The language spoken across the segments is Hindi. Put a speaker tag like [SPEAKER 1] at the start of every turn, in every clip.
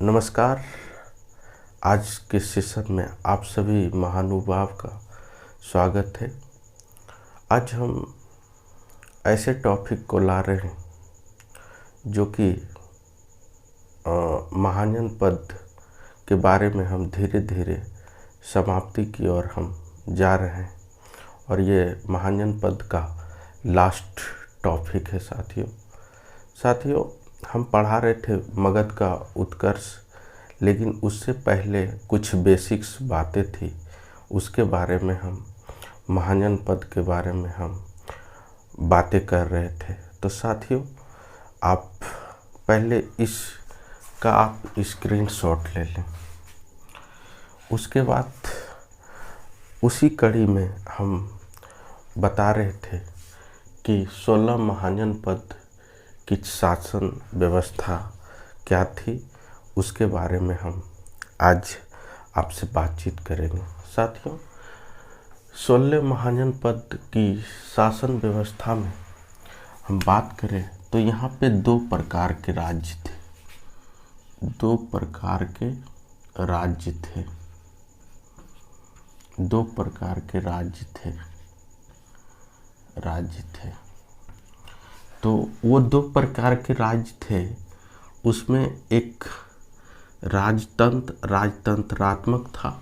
[SPEAKER 1] नमस्कार। आज के सेशन में आप सभी महानुभाव का स्वागत है। आज हम ऐसे टॉपिक को ला रहे हैं जो कि महाजन पद के बारे में हम धीरे धीरे समाप्ति की ओर हम जा रहे हैं और ये महाजन पद का लास्ट टॉपिक है। साथियों हम पढ़ा रहे थे मगध का उत्कर्ष, लेकिन उससे पहले कुछ बेसिक्स बातें थी, उसके बारे में हम महाजन पद के बारे में हम बातें कर रहे थे। तो साथियों आप पहले इसका आप स्क्रीनशॉट ले लें। उसके बाद उसी कड़ी में हम बता रहे थे कि 16 महाजन पद की शासन व्यवस्था क्या थी, उसके बारे में हम आज आपसे बातचीत करेंगे। साथियों 16 महाजन पद की शासन व्यवस्था में हम बात करें तो यहाँ पे दो प्रकार के राज्य थे। दो प्रकार के राज्य थे। तो वो दो प्रकार के राज्य थे। उसमें एक राजतंत्रात्मक था,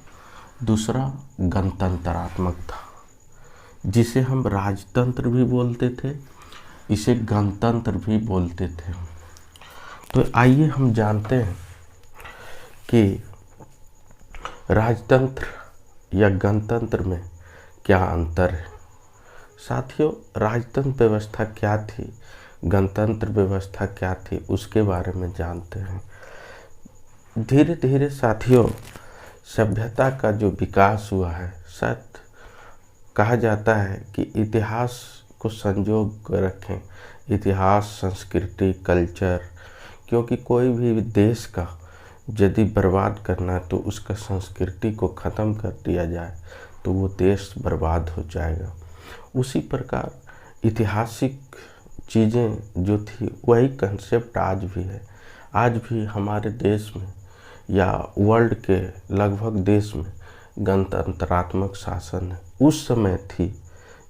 [SPEAKER 1] दूसरा गणतंत्रात्मक था, जिसे हम राजतंत्र भी बोलते थे, इसे गणतंत्र भी बोलते थे। तो आइए हम जानते हैं कि राजतंत्र या गणतंत्र में क्या अंतर है। साथियों राजतंत्र व्यवस्था क्या थी, गणतंत्र व्यवस्था क्या थी, उसके बारे में जानते हैं। धीरे धीरे साथियों सभ्यता का जो विकास हुआ है, शायद कहा जाता है कि इतिहास को संजो कर रखें, इतिहास, संस्कृति, कल्चर, क्योंकि कोई भी देश का यदि बर्बाद करना है तो उसका संस्कृति को ख़त्म कर दिया जाए तो वो देश बर्बाद हो जाएगा। उसी प्रकार ऐतिहासिक चीज़ें जो थी वही कंसेप्ट आज भी है। आज भी हमारे देश में या वर्ल्ड के लगभग देश में गणतंत्रात्मक शासन है। उस समय थी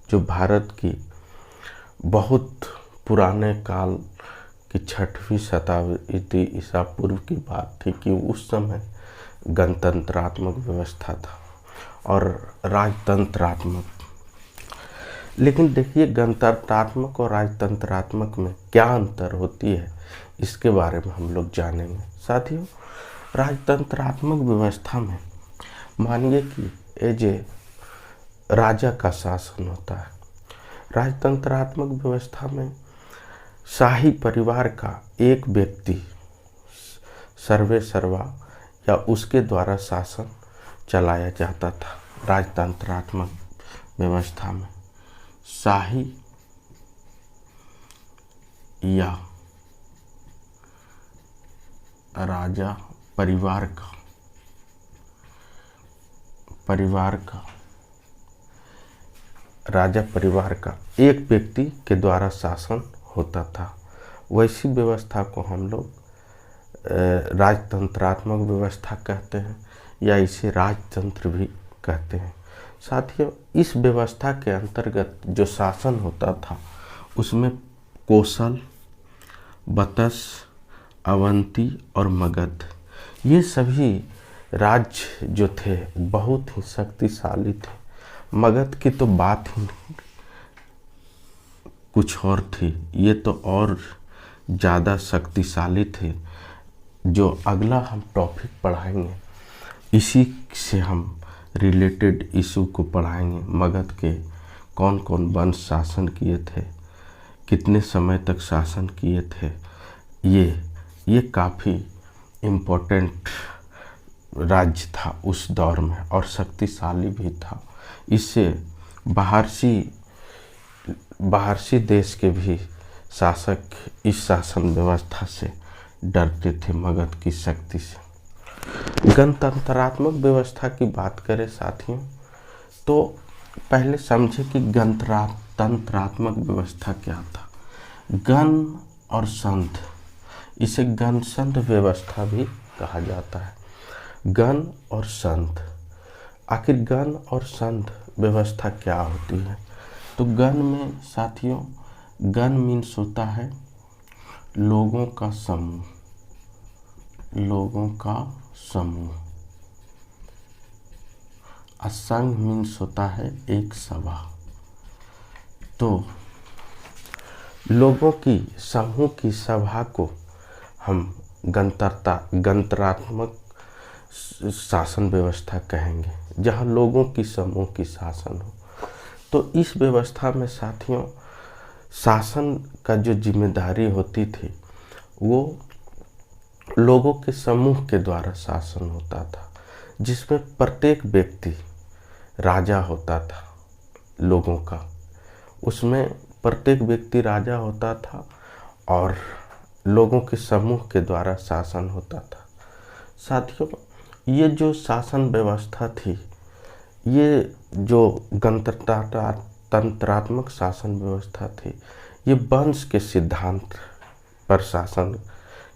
[SPEAKER 1] जो भारत की बहुत पुराने काल की 6वीं शताब्दी ईसा पूर्व की बात थी कि उस समय गणतंत्रात्मक व्यवस्था था और राजतंत्रात्मक। लेकिन देखिए गणतंत्रात्मक और राजतंत्रात्मक में क्या अंतर होती है, इसके बारे में हम लोग जानेंगे। साथियों राजतंत्रात्मक व्यवस्था में मानिए कि एज ए राजा का शासन होता है। राजतंत्रात्मक व्यवस्था में शाही परिवार का एक व्यक्ति सर्वे सर्वा या उसके द्वारा शासन चलाया जाता था। राजतंत्रात्मक व्यवस्था में शाही या राजा परिवार का एक व्यक्ति के द्वारा शासन होता था। वैसी व्यवस्था को हम लोग राजतंत्रात्मक व्यवस्था कहते हैं या इसे राजतंत्र भी कहते हैं। साथियों इस व्यवस्था के अंतर्गत जो शासन होता था उसमें कोसल, बतस, अवंती और मगध, ये सभी राज्य जो थे बहुत ही शक्तिशाली थे। मगध की तो बात ही कुछ और थी, ये तो और ज़्यादा शक्तिशाली थे। जो अगला हम टॉपिक पढ़ाएंगे इसी से हम रिलेटेड इशू को पढ़ाएंगे। मगध के कौन कौन वंश शासन किए थे, कितने समय तक शासन किए थे, ये काफ़ी इम्पोर्टेंट राज्य था उस दौर में और शक्तिशाली भी था। इससे बाहरसी देश के भी शासक इस शासन व्यवस्था से डरते थे, मगध की शक्ति से। गणतंत्रात्मक व्यवस्था की बात करें साथियों तो पहले समझे कि गणतंत्रात्मक व्यवस्था क्या था। गण और संघ, इसे गणसंघ व्यवस्था भी कहा जाता है। गण और संघ, आखिर गण और संघ व्यवस्था क्या होती है? तो गण में साथियों, गण मीन्स होता है लोगों का समूह, लोगों का समूह। संघ मीन्स होता है एक सभा। तो लोगों की समूह की सभा को हम गणतंत्रात्मक शासन व्यवस्था कहेंगे, जहाँ लोगों की समूह की शासन हो। तो इस व्यवस्था में साथियों, शासन का जो जिम्मेदारी होती थी वो लोगों के समूह के द्वारा शासन होता था, जिसमें प्रत्येक व्यक्ति राजा होता था लोगों का। उसमें प्रत्येक व्यक्ति राजा होता था और लोगों के समूह के द्वारा शासन होता था। साथियों, ये जो शासन व्यवस्था थी, ये जो गणतंत्रात्मक शासन व्यवस्था थी, ये वंश के सिद्धांत पर शासन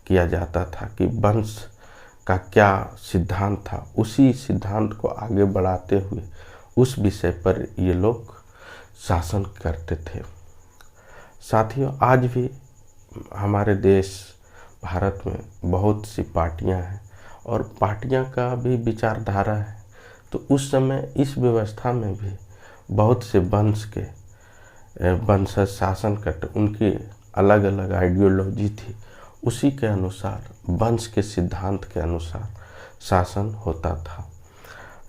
[SPEAKER 1] किया जाता था कि वंश का क्या सिद्धांत था, उसी सिद्धांत को आगे बढ़ाते हुए उस विषय पर ये लोग शासन करते थे। साथियों, आज भी हमारे देश भारत में बहुत सी पार्टियां हैं और पार्टियां का भी विचारधारा है। तो उस समय इस व्यवस्था में भी बहुत से वंशज शासन करते, उनकी अलग अलग आइडियोलॉजी थी। उसी के अनुसार, वंश के सिद्धांत के अनुसार शासन होता था,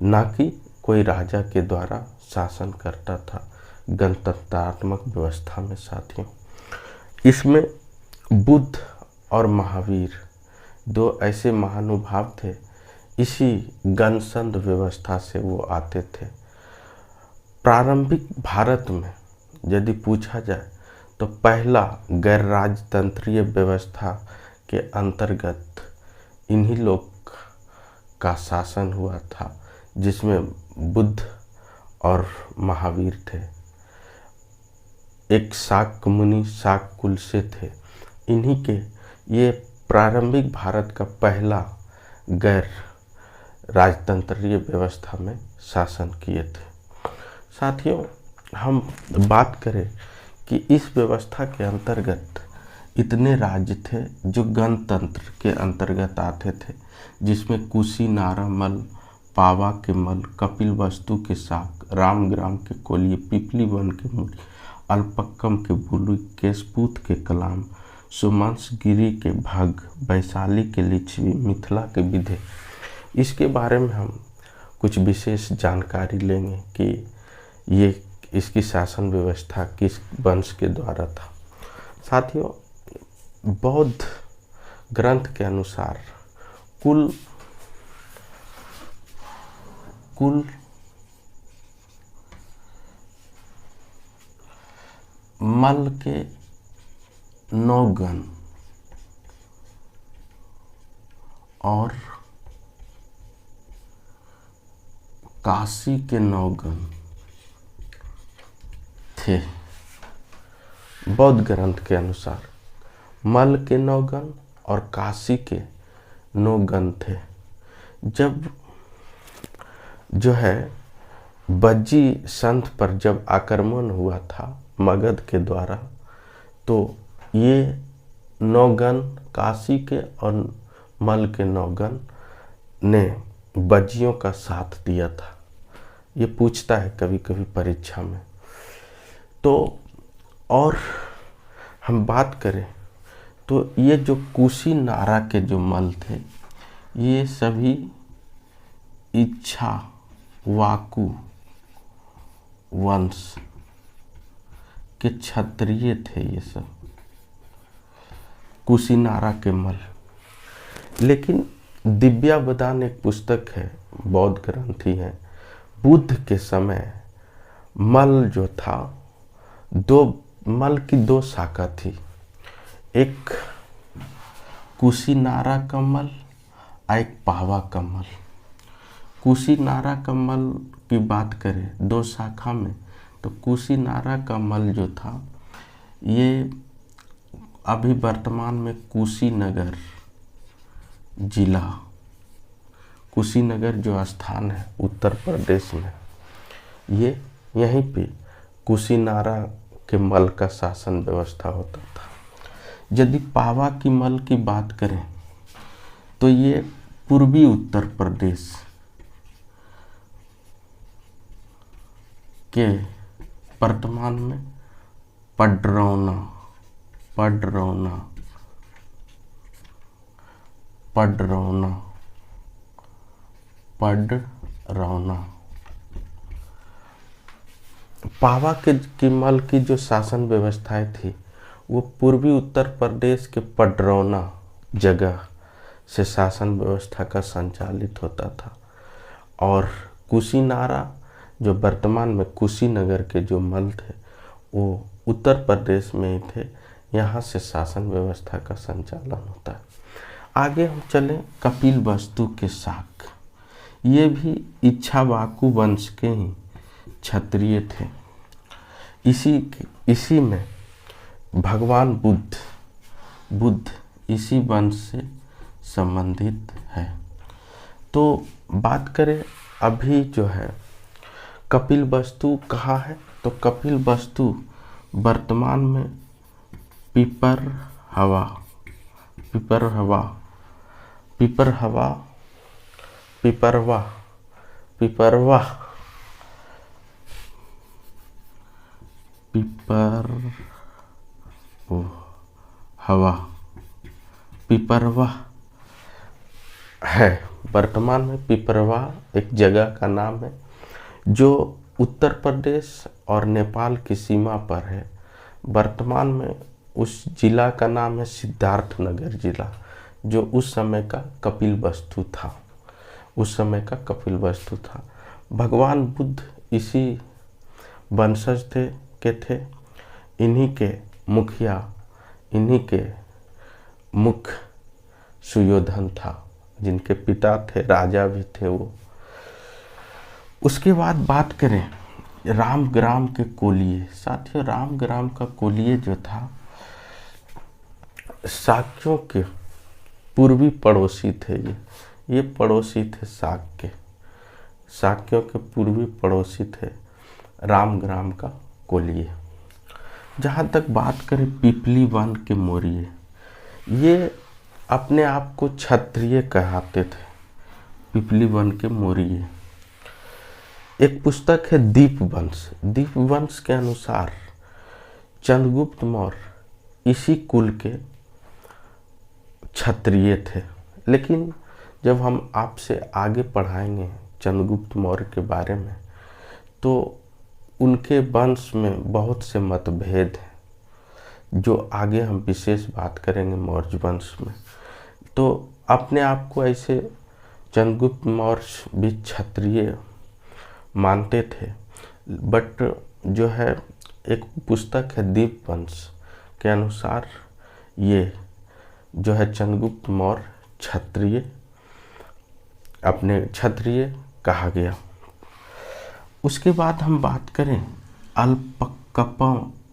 [SPEAKER 1] ना कि कोई राजा के द्वारा शासन करता था गणतंत्रात्मक व्यवस्था में। साथियों, इसमें बुद्ध और महावीर दो ऐसे महानुभाव थे, इसी गणसंघ व्यवस्था से वो आते थे। प्रारंभिक भारत में यदि पूछा जाए तो पहला गैर राजतंत्रीय व्यवस्था के अंतर्गत इन्हीं लोग का शासन हुआ था, जिसमें बुद्ध और महावीर थे। एक शाक्य मुनि शाक्य कुल से थे। इन्हीं के ये प्रारंभिक भारत का पहला गैर राजतंत्रीय व्यवस्था में शासन किए थे। साथियों, हम बात करें कि इस व्यवस्था के अंतर्गत इतने राज्य थे जो गणतंत्र के अंतर्गत आते थे, जिसमें कुशी, नारामल, पावा के मल, कपिलवस्तु के शाक, रामग्राम के कोलिये, पिपली वन के मूल, अल्पक्कम के बुलु, केशपूत के कलाम, सुमंस गिरी के भग, वैशाली के लिच्छवी, मिथिला के विधे। इसके बारे में हम कुछ विशेष जानकारी लेंगे कि ये इसकी शासन व्यवस्था किस वंश के द्वारा था। साथियों, बौद्ध ग्रंथ के अनुसार कुल मल के 9 गण और काशी के 9 गण थे। बौद्ध ग्रंथ के अनुसार मल के 9 गण और काशी के 9 गण थे। जब जो है बज्जी संत पर जब आक्रमण हुआ था मगध के द्वारा, तो ये 9 गण काशी के और मल के 9 गण ने बज्जियों का साथ दिया था। ये पूछता है कभी कभी परीक्षा में। तो और हम बात करें तो ये जो कुशी नारा के जो मल थे, ये सभी इच्छा वाकु वंश के क्षत्रिय थे। ये सब कुशीनारा के मल। लेकिन दिव्यावदान एक पुस्तक है, बौद्ध ग्रंथ ही है। बुद्ध के समय मल जो था, मल की 2 शाखा थी। एक कुशीनारा का मल और एक पावा का मल। कुशीनारा का मल की बात करें 2 शाखा में, तो कुशीनारा का मल जो था, ये अभी वर्तमान में कुशीनगर जिला, कुशीनगर जो स्थान है उत्तर प्रदेश में, ये यहीं पे कुशीनारा के मल का शासन व्यवस्था होता था। यदि पावा की मल की बात करें तो ये पूर्वी उत्तर प्रदेश के वर्तमान में पडरौना पडरौना पडरौना पडरौना पावा के किमल की जो शासन व्यवस्थाएं थी वो पूर्वी उत्तर प्रदेश के पडरौना जगह से शासन व्यवस्था का संचालित होता था, और कुशीनारा जो वर्तमान में कुशीनगर के जो मल थे वो उत्तर प्रदेश में ही थे, यहाँ से शासन व्यवस्था का संचालन होता है। आगे हम चलें कपिल वस्तु के शाक, ये भी इक्ष्वाकु वंश के ही क्षत्रिय थे। इसी में भगवान बुद्ध इसी वंश से संबंधित है। तो बात करें अभी जो है कपिल वस्तु कहाँ है, तो कपिल वस्तु वर्तमान में पिपरहवा है। वर्तमान में पिपरवा एक जगह का नाम है जो उत्तर प्रदेश और नेपाल की सीमा पर है। वर्तमान में उस जिला का नाम है सिद्धार्थनगर जिला, जो उस समय का कपिल वस्तु था। भगवान बुद्ध इसी वंशज थे। इन्हीं के मुखिया, इन्हीं के मुख्य सुयोधन था, जिनके पिता थे राजा भी थे वो। उसके बाद बात करें रामग्राम के कोलिये। साथियों, रामग्राम का कोलिये जो था शाक्यों के पूर्वी पड़ोसी थे। ये पड़ोसी थे शाक्यों के पूर्वी पड़ोसी थे रामग्राम का कोलिये। जहाँ तक बात करें पिपली वन के मोरिये, ये अपने आप को क्षत्रिय कहते थे। पिपली वन के मोरिये। एक पुस्तक है दीपवंश के अनुसार चंद्रगुप्त मौर्य इसी कुल के क्षत्रिय थे। लेकिन जब हम आपसे आगे पढ़ाएंगे चंद्रगुप्त मौर्य के बारे में, तो उनके वंश में बहुत से मतभेद हैं, जो आगे हम विशेष बात करेंगे मौर्य वंश में। तो अपने आप को ऐसे चंद्रगुप्त मौर्य भी क्षत्रिय मानते थे, बट जो है एक पुस्तक है दीपवंश के अनुसार ये जो है चंद्रगुप्त मौर्य क्षत्रिय कहा गया। उसके बाद हम बात करें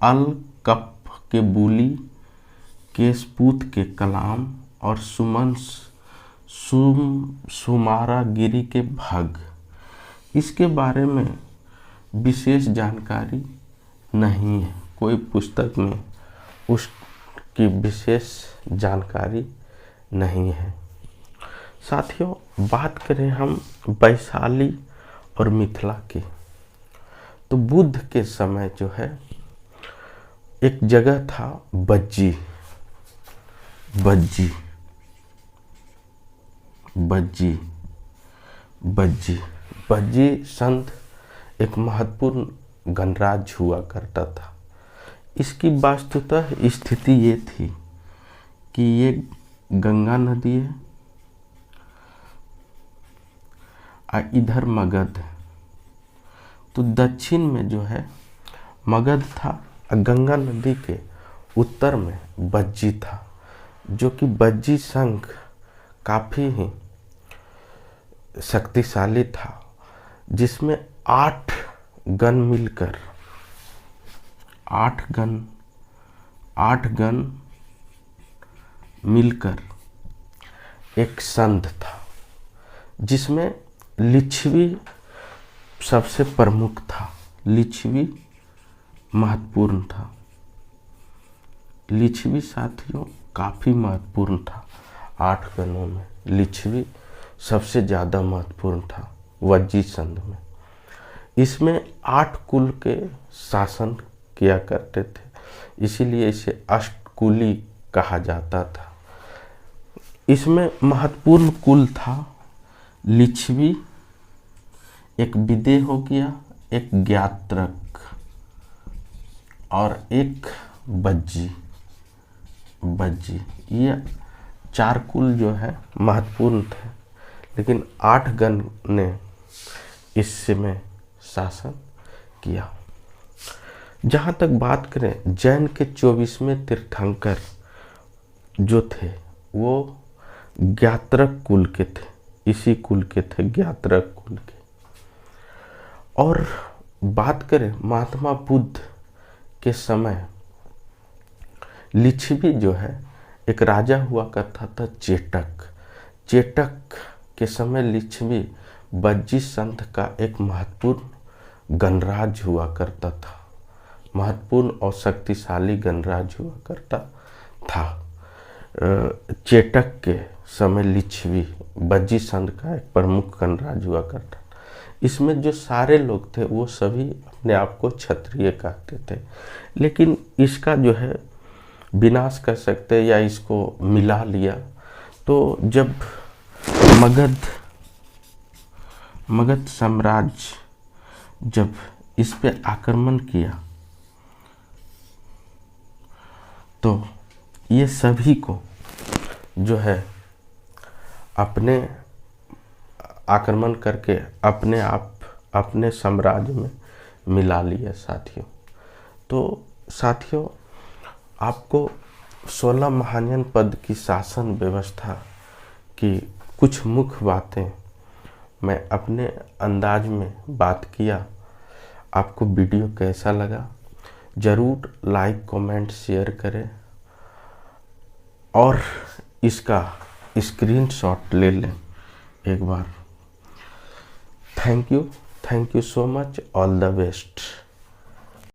[SPEAKER 1] अलकप के बुली, केशपूत के कलाम और सुमारागिरी के भग। इसके बारे में विशेष जानकारी नहीं है, कोई पुस्तक में उसकी विशेष जानकारी नहीं है। साथियों, बात करें हम वैशाली और मिथिला की, तो बुद्ध के समय जो है एक जगह था बज्जी संत एक महत्वपूर्ण गणराज्य हुआ करता था। इसकी वास्तुतः स्थिति ये थी कि ये गंगा नदी है और इधर मगध है। तो दक्षिण में जो है मगध था और गंगा नदी के उत्तर में बज्जी था, जो कि बज्जी संघ काफ़ी ही शक्तिशाली था, जिसमें 8 गण मिलकर एक संध था जिसमें लिच्छवी सबसे प्रमुख था। लिच्छवी महत्वपूर्ण था। लिच्छवी साथियों काफ़ी महत्वपूर्ण था। 8 गणों में लिच्छवी सबसे ज़्यादा महत्वपूर्ण था वज्जी संध में। इसमें 8 कुल के शासन किया करते थे, इसीलिए इसे अष्टकुली कहा जाता था। इसमें महत्वपूर्ण कुल था लिच्छवी, एक विदेह हो गया, एक ज्ञात्रक और एक बज्जी। ये 4 कुल जो है महत्वपूर्ण थे, लेकिन 8 गण ने इसमें शासन किया। जहाँ तक बात करें जैन के 24वें तीर्थंकर जो थे वो ज्ञात्रक कुल के थे, इसी कुल के थे, ज्ञात्रक कुल के। और बात करें महात्मा बुद्ध के समय लिच्छवी जो है एक राजा हुआ करता था चेटक। चेटक के समय लिच्छवी बज्जी संत का एक महत्वपूर्ण गणराज्य हुआ करता था, महत्वपूर्ण और शक्तिशाली गणराज्य हुआ करता था। चेटक के समय लिच्छवी बज्जी संत का एक प्रमुख गणराज्य हुआ करता। इसमें जो सारे लोग थे वो सभी अपने आप को क्षत्रिय कहते थे, लेकिन इसका जो है विनाश कर सकते या इसको मिला लिया तो जब मगध साम्राज्य जब इस पे आक्रमण किया तो ये सभी को जो है अपने आक्रमण करके अपने आप अपने साम्राज्य में मिला लिया साथियों। तो साथियों आपको 16 महाजन पद की शासन व्यवस्था की कुछ मुख्य बातें मैं अपने अंदाज में बात किया। आपको वीडियो कैसा लगा ज़रूर लाइक कमेंट शेयर करें और इसका स्क्रीनशॉट ले लें एक बार। Thank you so much, all the best.